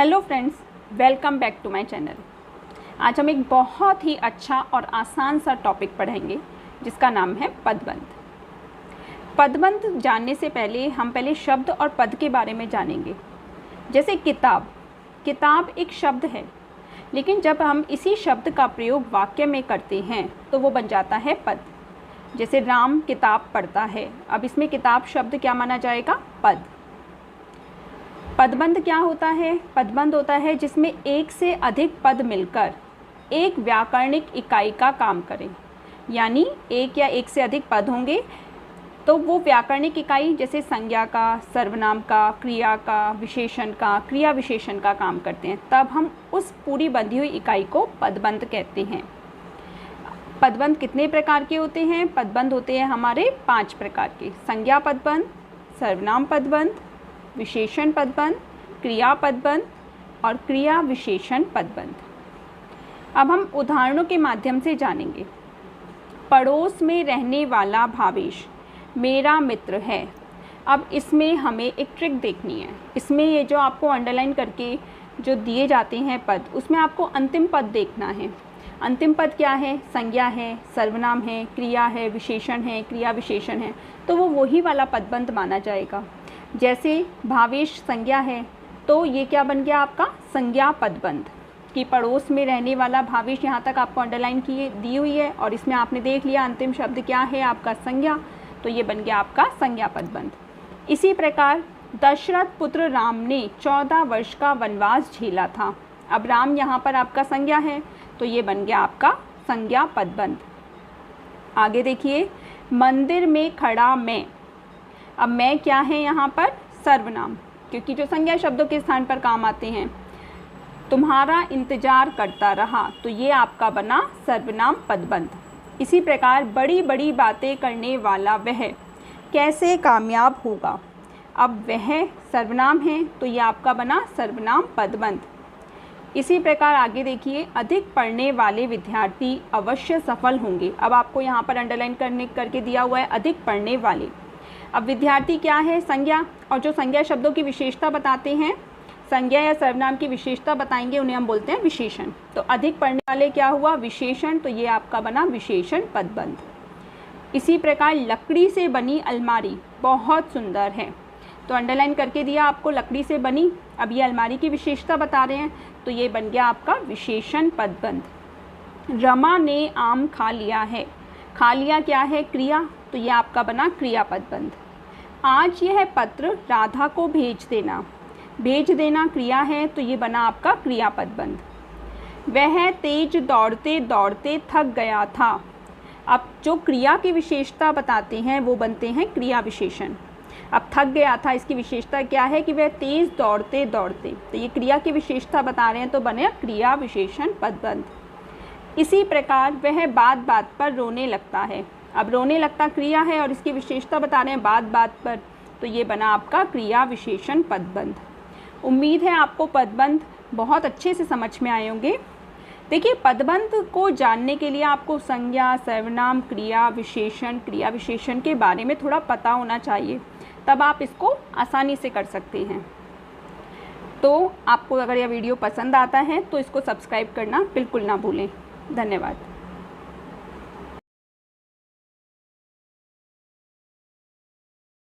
Hello friends, welcome back to my channel. आज हम एक बहुत ही अच्छा और आसान सा टॉपिक पढ़ेंगे जिसका नाम है पदबंध। पदबंध जानने से पहले हम पहले शब्द और पद के बारे में जानेंगे। जैसे किताब, किताब एक शब्द है, लेकिन जब हम इसी शब्द का प्रयोग वाक्य में करते हैं तो वो बन जाता है पद। जैसे राम किताब पढ़ता है, अब इसमें किताब शब्द क्या माना जाएगा? पद। पदबंध क्या होता है? पदबंध होता है जिसमें एक से अधिक पद मिलकर एक व्याकरणिक इकाई का काम करें। यानी एक या एक से अधिक पद होंगे तो वो व्याकरणिक इकाई जैसे संज्ञा का, सर्वनाम का, क्रिया का, विशेषण का, क्रिया विशेषण का काम करते हैं। तब हम उस पूरी बंधी हुई इकाई को पदबंध कहते हैं। पदबंध कितने प्रकार के होते हैं? पदबंध होते हैं हमारे 5 प्रकार के। संज्ञा पदबंध, सर्वनाम पदबंध, विशेषण पदबंध, क्रिया पदबंध और क्रिया विशेषण पदबंध। अब हम उदाहरणों के माध्यम से जानेंगे। पड़ोस में रहने वाला भावेश मेरा मित्र है। अब इसमें हमें एक ट्रिक देखनी है। इसमें ये जो आपको अंडरलाइन करके जो दिए जाते हैं पद, उसमें आपको अंतिम पद देखना है। अंतिम पद क्या है? संज्ञा है, सर्वनाम है, क्रिया है, विशेषण है, क्रिया विशेषण है, तो वो वही वाला पदबंध माना जाएगा। जैसे भावेश संज्ञा है तो ये क्या बन गया आपका? संज्ञा पदबंध। कि पड़ोस में रहने वाला भावेश, यहाँ तक आपको अंडरलाइन की दी हुई है और इसमें आपने देख लिया अंतिम शब्द क्या है आपका? संज्ञा, तो ये बन गया आपका संज्ञा पदबंध। इसी प्रकार दशरथ पुत्र राम ने 14 वर्ष का वनवास झेला था। अब राम यहाँ पर आपका संज्ञा है तो ये बन गया आपका संज्ञा पदबंध। आगे देखिए, मंदिर में खड़ा मैं। अब मैं क्या है यहाँ पर? सर्वनाम, क्योंकि जो संज्ञा शब्दों के स्थान पर काम आते हैं। तुम्हारा इंतजार करता रहा, तो ये आपका बना सर्वनाम पदबंध। इसी प्रकार बड़ी बड़ी बातें करने वाला वह कैसे कामयाब होगा। अब वह सर्वनाम है तो ये आपका बना सर्वनाम पदबंध। इसी प्रकार आगे देखिए, अधिक पढ़ने वाले विद्यार्थी अवश्य सफल होंगे। अब आपको यहाँ पर अंडरलाइन करके दिया हुआ है अधिक पढ़ने वाले। अब विद्यार्थी क्या है? संज्ञा, और जो संज्ञा शब्दों की विशेषता बताते हैं, संज्ञा या सर्वनाम की विशेषता बताएंगे, उन्हें हम बोलते हैं विशेषण। तो अधिक पढ़ने वाले क्या हुआ? विशेषण, तो ये आपका बना विशेषण पदबंध। इसी प्रकार लकड़ी से बनी अलमारी बहुत सुंदर है, तो अंडरलाइन करके दिया आपको लकड़ी से बनी। अब ये अलमारी की विशेषता बता रहे हैं तो ये बन गया आपका विशेषण पदबंध। रमा ने आम खा लिया है। खा लिया क्या है? क्रिया, तो ये आपका बना क्रिया पदबंध। आज यह पत्र राधा को भेज देना। भेज देना क्रिया है तो ये बना आपका क्रिया पदबंध। वह तेज दौड़ते दौड़ते थक गया था। अब जो क्रिया की विशेषता बताते हैं वो बनते हैं क्रिया विशेषण। अब थक गया था, इसकी विशेषता क्या है कि वह तेज दौड़ते दौड़ते, तो ये क्रिया की विशेषता बता रहे हैं तो बने क्रिया विशेषण पदबंध। इसी प्रकार वह बात बात पर रोने लगता है। अब रोने लगता क्रिया है और इसकी विशेषता बता रहे हैं बात बात पर, तो ये बना आपका क्रिया विशेषण पदबंध। उम्मीद है आपको पदबंध बहुत अच्छे से समझ में आए होंगे। देखिए, पदबंध को जानने के लिए आपको संज्ञा, सर्वनाम, क्रिया विशेषण के बारे में थोड़ा पता होना चाहिए, तब आप इसको आसानी से कर सकते हैं। तो आपको अगर यह वीडियो पसंद आता है तो इसको सब्सक्राइब करना बिल्कुल ना भूलें। धन्यवाद।